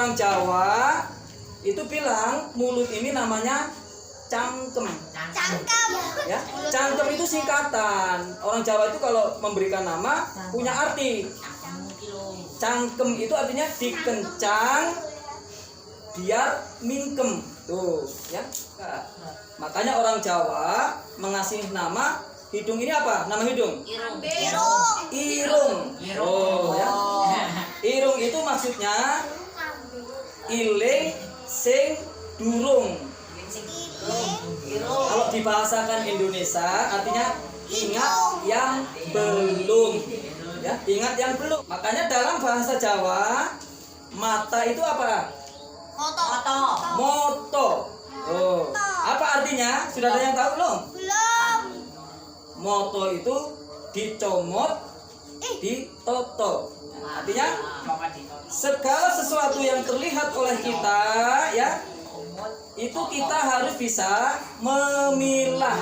orang Jawa itu bilang mulut ini namanya cangkem. Cangkem. Ya, cangkem itu singkatan. Orang Jawa itu kalau memberikan nama punya arti. Cangkem itu artinya dikencang biar mingkem. Tuh, ya. Nah, makanya orang Jawa mengasih nama hidung ini apa? Nama hidung? Irung. Irung. Oh, ya. Irung itu maksudnya iling sing durung. Kalau dibahasakan Indonesia artinya ingat yang belum. Ya, ingat yang belum. Makanya dalam bahasa Jawa mata itu apa? Moto. Oh, apa artinya? Sudah ada yang tahu belum? Belum. Moto itu dicomot, ditoto. Artinya segala sesuatu yang terlihat oleh kita, ya, itu kita harus bisa memilah.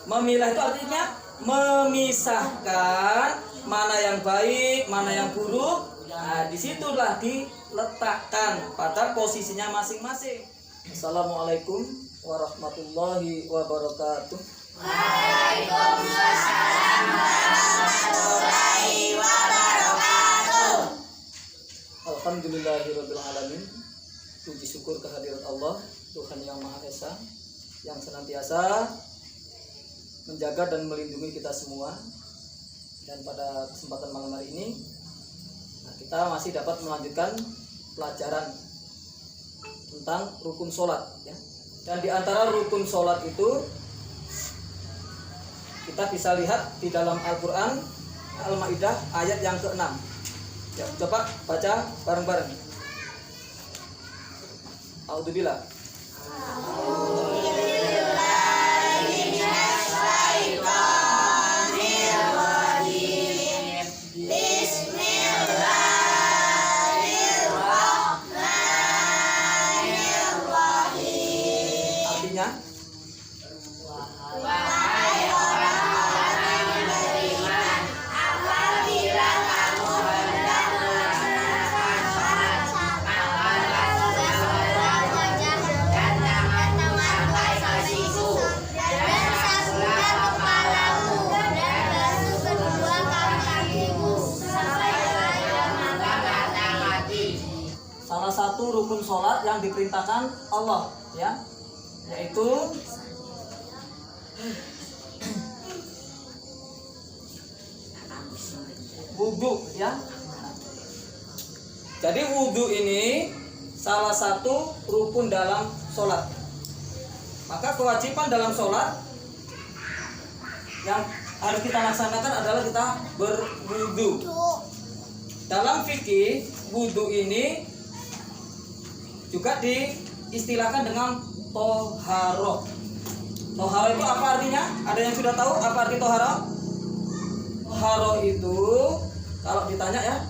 Memilah itu artinya memisahkan mana yang baik, mana yang buruk. Nah, disitulah diletakkan pada posisinya masing-masing. Assalamualaikum warahmatullahi wabarakatuh. Waalaikumsalam warahmatullahi wabarakatuh. Alhamdulillahirabbil alamin. Puji syukur kehadirat Allah, Tuhan yang Maha Esa, yang senantiasa menjaga dan melindungi kita semua. Dan pada kesempatan malam hari ini, kita masih dapat melanjutkan pelajaran tentang rukun sholat, ya. Dan di antara rukun sholat itu kita bisa lihat di dalam Al-Quran Al-Ma'idah ayat yang ke-6. Ya, coba baca bareng-bareng. A'udzubillah. Artinya salah satu rukun sholat yang diperintahkan Allah, ya, yaitu wudhu, ya. Jadi wudhu ini salah satu rukun dalam sholat. Maka kewajiban dalam sholat yang harus kita laksanakan adalah kita berwudhu. Dalam fikih wudhu ini juga diistilahkan dengan toharoh. Toharoh itu apa artinya? Ada yang sudah tahu apa arti toharoh? Toharoh itu kalau ditanya, ya,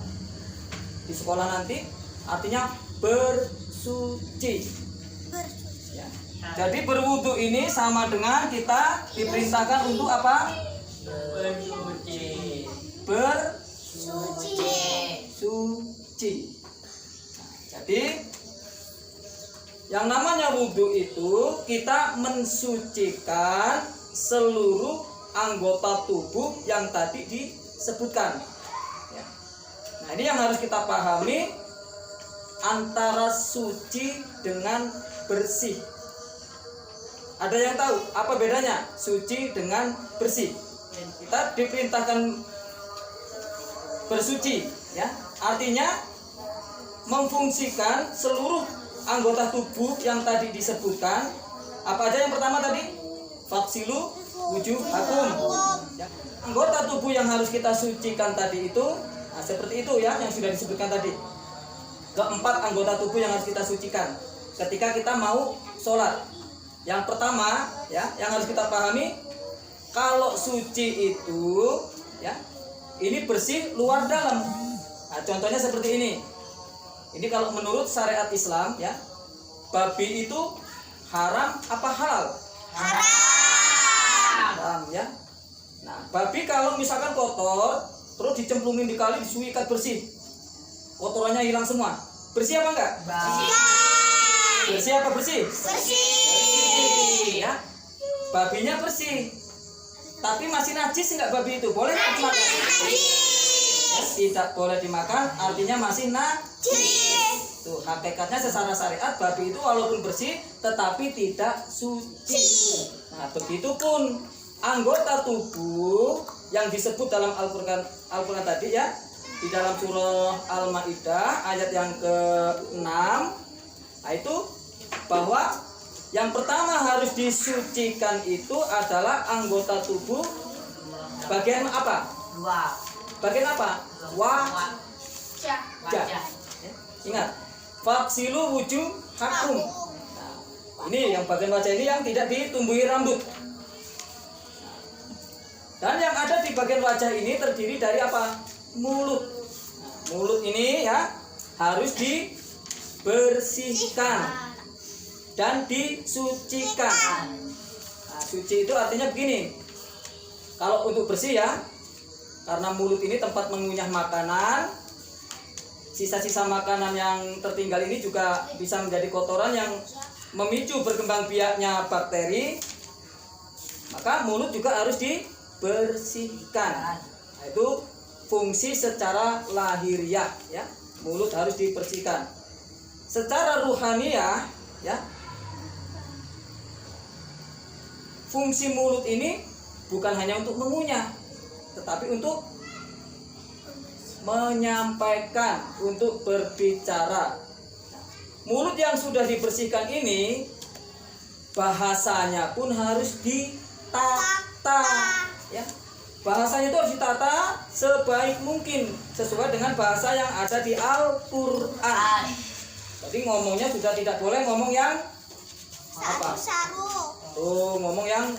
di sekolah nanti artinya bersuci. Ya. Jadi berwudu ini sama dengan kita diperintahkan untuk apa? Bersuci. Nah, jadi yang namanya wudhu itu kita mensucikan seluruh anggota tubuh yang tadi disebutkan. Ya. Nah, ini yang harus kita pahami antara suci dengan bersih. Ada yang tahu apa bedanya suci dengan bersih? Kita diperintahkan bersuci, ya. Artinya memfungsikan seluruh anggota tubuh yang tadi disebutkan. Apa aja yang pertama tadi? Faksilu wujuhakum. Ya. Anggota tubuh yang harus kita sucikan tadi itu, nah, seperti itu, ya, yang sudah disebutkan tadi. Keempat anggota tubuh yang harus kita sucikan ketika kita mau sholat. Yang pertama, ya, yang harus kita pahami, kalau suci itu, ya, ini bersih luar dalam. Nah, contohnya seperti ini. Ini kalau menurut syariat Islam, ya, babi itu haram apa halal? Haram, ya. Nah, babi kalau misalkan kotor, terus dicemplungin di kali, disuikat bersih, kotorannya hilang semua. Bersih apa enggak? Bersih apa bersih? Bersih. Ya. Babinya bersih. Tapi masih najis enggak babi itu? Boleh enggak dimakan? Ya, tidak boleh dimakan, artinya masih najis. Tuh, hakikatnya secara syariat babi itu walaupun bersih tetapi tidak suci. Nah, begitupun anggota tubuh yang disebut dalam Al-Qur'an tadi ya. Di dalam surah Al-Maidah ayat yang ke-6, nah itu bahwa yang pertama harus disucikan itu adalah anggota tubuh bagian apa? Bagian apa? Wajah. Ingat, faksilu wujuh hakum. Nah, ini yang bagian wajah ini yang tidak ditumbuhi rambut. Dan yang ada di bagian wajah ini terdiri dari apa? Mulut. Nah, mulut ini ya harus dibersihkan dan disucikan. Nah, suci itu artinya begini. Kalau untuk bersih ya, karena mulut ini tempat mengunyah makanan, sisa-sisa makanan yang tertinggal ini juga bisa menjadi kotoran yang memicu berkembang biaknya bakteri. Maka mulut juga harus dibersihkan. Nah, itu fungsi secara lahiriah ya, mulut harus dibersihkan. Secara ruhaniah ya, fungsi mulut ini bukan hanya untuk mengunyah, tetapi untuk menyampaikan, untuk berbicara. Mulut yang sudah dibersihkan ini bahasanya pun harus ditata ya. Bahasanya itu harus ditata sebaik mungkin sesuai dengan bahasa yang ada di Al-Qur'an. Jadi ngomongnya sudah tidak boleh ngomong yang apa? Tuh, ngomong yang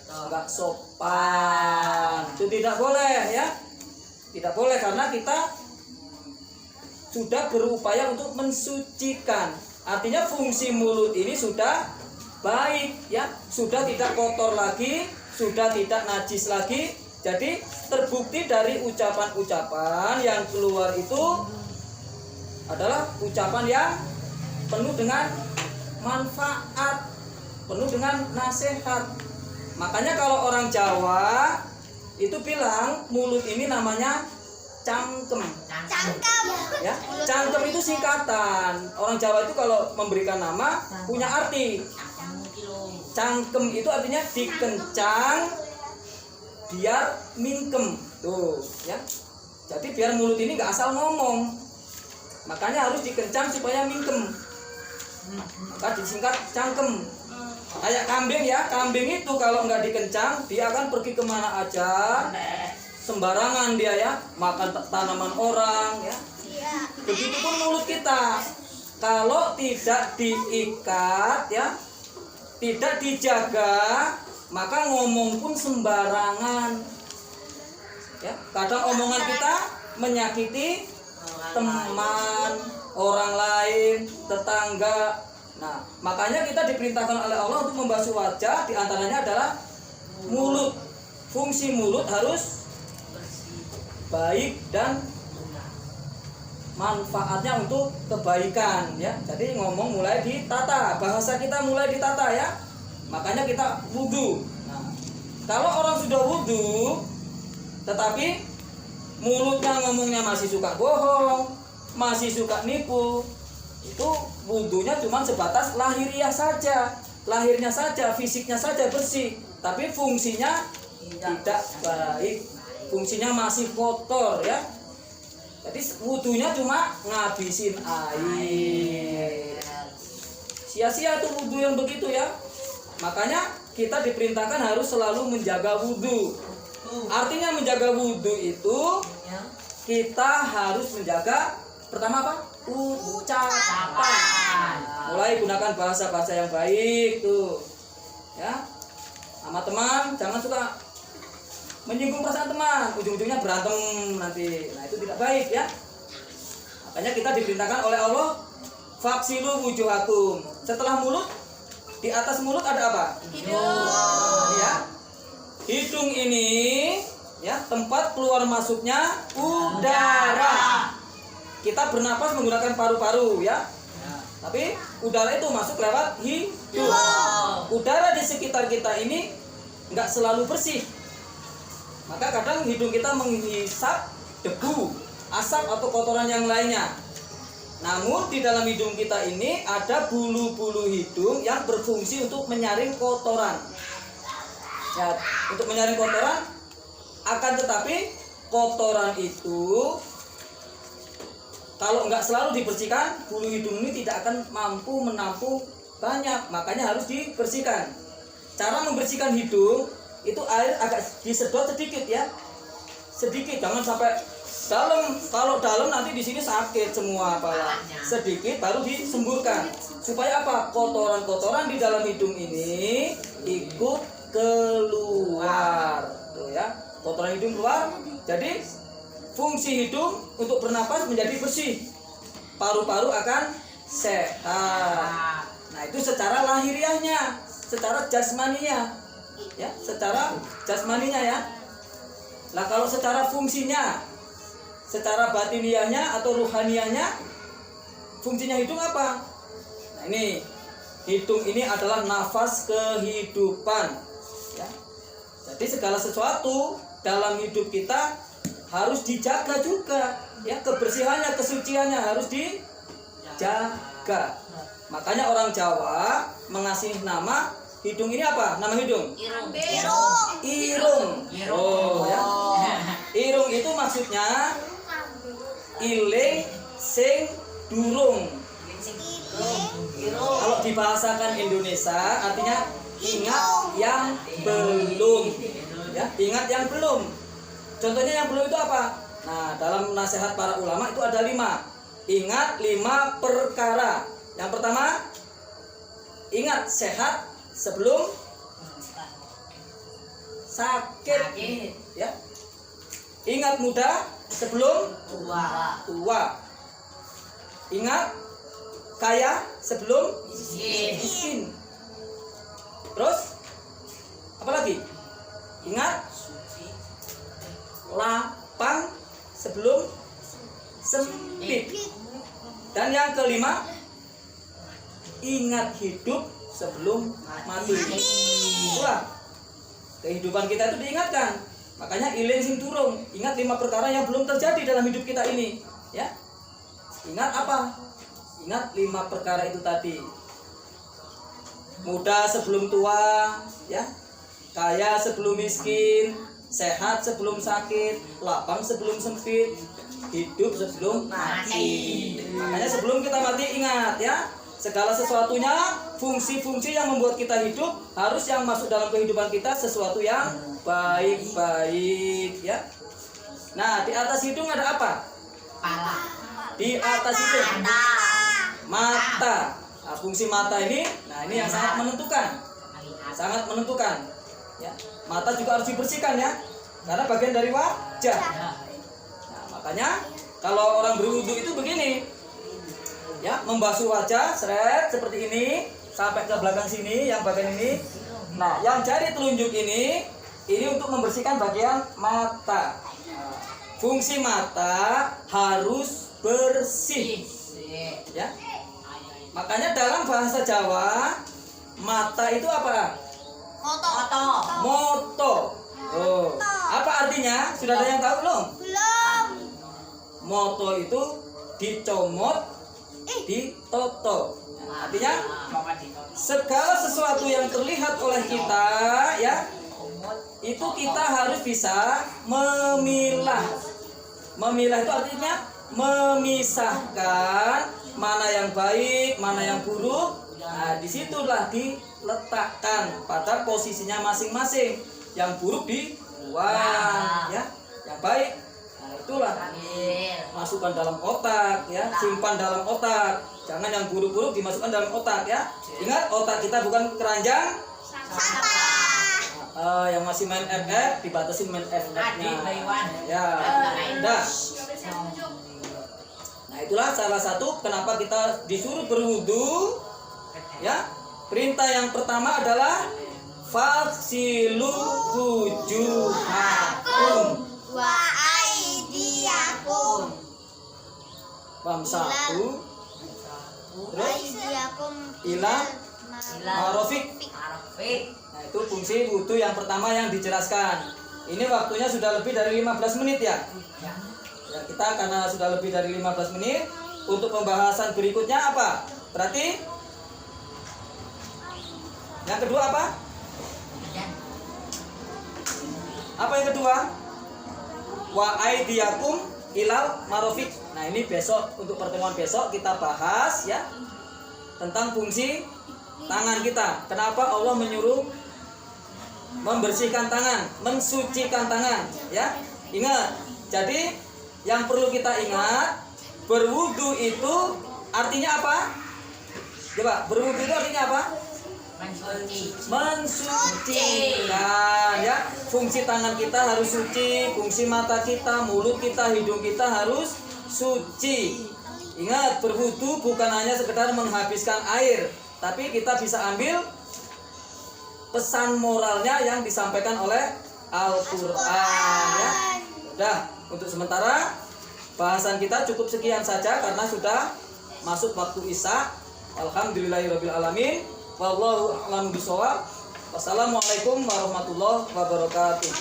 enggak sopan. Itu tidak boleh ya. Tidak boleh karena kita sudah berupaya untuk mensucikan. Artinya fungsi mulut ini sudah baik ya, sudah tidak kotor lagi, sudah tidak najis lagi. Jadi terbukti dari ucapan-ucapan yang keluar itu adalah ucapan yang penuh dengan manfaat, penuh dengan nasihat. Makanya kalau orang Jawa itu bilang mulut ini namanya cangkem. Ya, cangkem itu singkatan. Orang Jawa itu kalau memberikan nama punya arti. Cangkem itu artinya dikencang biar mingkem. Tuh ya. Jadi biar mulut ini nggak asal ngomong. Makanya harus dikencang supaya mingkem. Maka disingkat cangkem. Kayak kambing ya, kambing itu kalau nggak dikencang dia akan pergi kemana aja, sembarangan dia ya, makan tanaman orang ya. Begitupun mulut kita, kalau tidak diikat ya, tidak dijaga, maka ngomong pun sembarangan ya. Kadang omongan kita menyakiti teman, orang lain, tetangga. Nah, makanya kita diperintahkan oleh Allah untuk membasuh wajah, diantaranya adalah mulut. Fungsi mulut harus baik dan manfaatnya untuk kebaikan ya. Jadi ngomong mulai ditata, bahasa kita mulai ditata ya. Makanya kita wudu. Nah, kalau orang sudah wudu tetapi mulutnya ngomongnya masih suka bohong, masih suka nipu, itu wudunya cuma sebatas lahiriah saja, lahirnya saja, fisiknya saja bersih, tapi fungsinya tidak baik, fungsinya masih kotor ya. Jadi wudunya cuma ngabisin air, sia-sia tuh wudu yang begitu ya. Makanya kita diperintahkan harus selalu menjaga wudu. Artinya menjaga wudu itu kita harus menjaga pertama apa? Ucapan. Mulai gunakan bahasa-bahasa yang baik tuh ya. Sama teman jangan suka menyinggung perasaan teman, ujung-ujungnya berantem nanti. Nah, itu tidak baik ya. Makanya kita diperintahkan oleh Allah faksilu wujuhakum. Setelah mulut, di atas mulut ada apa? Hidung. Ya. Hidung ini ya tempat keluar masuknya udara. kita bernapas menggunakan paru-paru ya. Tapi udara itu masuk lewat hidung. Udara di sekitar kita ini nggak selalu bersih. Maka kadang hidung kita menghisap debu, asap atau kotoran yang lainnya. Namun di dalam hidung kita ini ada bulu-bulu hidung yang berfungsi untuk menyaring kotoran. Ya, untuk menyaring kotoran. Akan tetapi kotoran itu kalau nggak selalu dibersihkan, bulu hidung ini tidak akan mampu menampung banyak, makanya harus dibersihkan. Cara membersihkan hidung itu air agak disedot sedikit ya, sedikit, jangan sampai dalam. Kalau dalam nanti di sini sakit semua kepala. Sedikit baru disemburkan. Supaya apa? Kotoran-kotoran di dalam hidung ini ikut keluar, tuh ya. Kotoran hidung keluar, jadi fungsi hidung untuk bernapas menjadi bersih, paru-paru akan sehat. Nah itu secara lahiriahnya, secara jasmaninya, ya, secara jasmaninya ya. Nah kalau secara fungsinya, secara batiniahnya atau ruhaniahnya, fungsinya hidung apa? Nah ini hidung ini adalah nafas kehidupan, ya. Jadi segala sesuatu dalam hidup kita harus dijaga juga, ya, kebersihannya, kesuciannya harus dijaga. Makanya orang Jawa mengasih nama hidung ini apa? Nama hidung? Irung. Oh ya. Irung itu maksudnya iling sing durung. Kalau dibahasakan Indonesia artinya ingat yang belum. Ya, ingat yang belum. Contohnya yang belum itu apa? Nah, dalam nasihat para ulama itu ada 5. Ingat 5 perkara. Yang pertama, ingat sehat sebelum sakit. Ya. Ingat muda sebelum tua. Ingat kaya sebelum miskin. Terus apa lagi? Ingat lapang sebelum sempit. Dan yang kelima, ingat hidup sebelum mati. Wah, kehidupan kita itu diingatkan. Makanya iling sing turung. Ingat 5 perkara yang belum terjadi dalam hidup kita ini, ya. Ingat apa? Ingat 5 perkara itu tadi. Muda sebelum tua, ya. Kaya sebelum miskin, sehat sebelum sakit, lapang sebelum sempit, hidup sebelum mati. Makanya sebelum kita mati ingat ya, segala sesuatunya, fungsi-fungsi yang membuat kita hidup harus yang masuk dalam kehidupan kita sesuatu yang baik-baik ya. Nah, di atas hidung ada apa? Pala. Di atas hidung mata. Nah, fungsi mata ini, nah ini yang sangat menentukan. Sangat menentukan. Ya, mata juga harus dibersihkan ya, karena bagian dari wajah. Nah, makanya kalau orang berwudu itu begini, ya, membasuh wajah, seret seperti ini sampai ke belakang sini, yang bagian ini. Nah, yang jari telunjuk ini untuk membersihkan bagian mata. Nah, fungsi mata harus bersih, ya. Makanya dalam bahasa Jawa, mata itu apa? Moto. Oh, apa artinya? Sudah ada yang tahu belum? Belum. Moto itu dicomot, ditoto. Nah, artinya segala sesuatu yang terlihat oleh kita, ya, itu kita harus bisa memilah. Memilah itu artinya memisahkan mana yang baik, mana yang buruk. Nah, disitulah diletakkan pada posisinya masing-masing. Yang buruk dibuang, ya. Yang baik, nah itulah masukkan dalam otak, ya. Simpan dalam otak. Jangan yang buruk-buruk dimasukkan dalam otak, ya. Ingat, otak kita bukan keranjang yang masih main FF dibatasin main FF-nya. Ya, udah. Nah, itulah salah satu kenapa kita disuruh berwudu. Ya, perintah yang pertama adalah faksilu wujuhakum wa aidiakum. Wamsahu terus Aidiakum ila marofik. Arafik. Nah, itu fungsi wudu yang pertama yang dijelaskan. Ini waktunya sudah lebih dari 15 menit ya. Ya. Ya, kita karena sudah lebih dari 15 menit, untuk pembahasan berikutnya apa? Berarti yang kedua apa? Ya. Apa yang kedua? Wa aidiakum ilal marofik. Nah, ini besok, untuk pertemuan besok kita bahas ya tentang fungsi tangan kita. Kenapa Allah menyuruh membersihkan tangan, mensucikan tangan ya? Ingat. Jadi yang perlu kita ingat, berwudu itu artinya apa? Coba, berwudu itu artinya apa? Mensucikan ya. Fungsi tangan kita harus suci, fungsi mata kita, mulut kita, hidung kita harus suci. Ingat, berwudu bukan hanya sekedar menghabiskan air, tapi kita bisa ambil pesan moralnya yang disampaikan oleh Al-Qur'an ya. Udah, untuk sementara bahasan kita cukup sekian saja karena sudah masuk waktu Isya. Alhamdulillahirabbil alamin. Wallahu a'lam bishawab. Wassalamualaikum warahmatullahi wabarakatuh.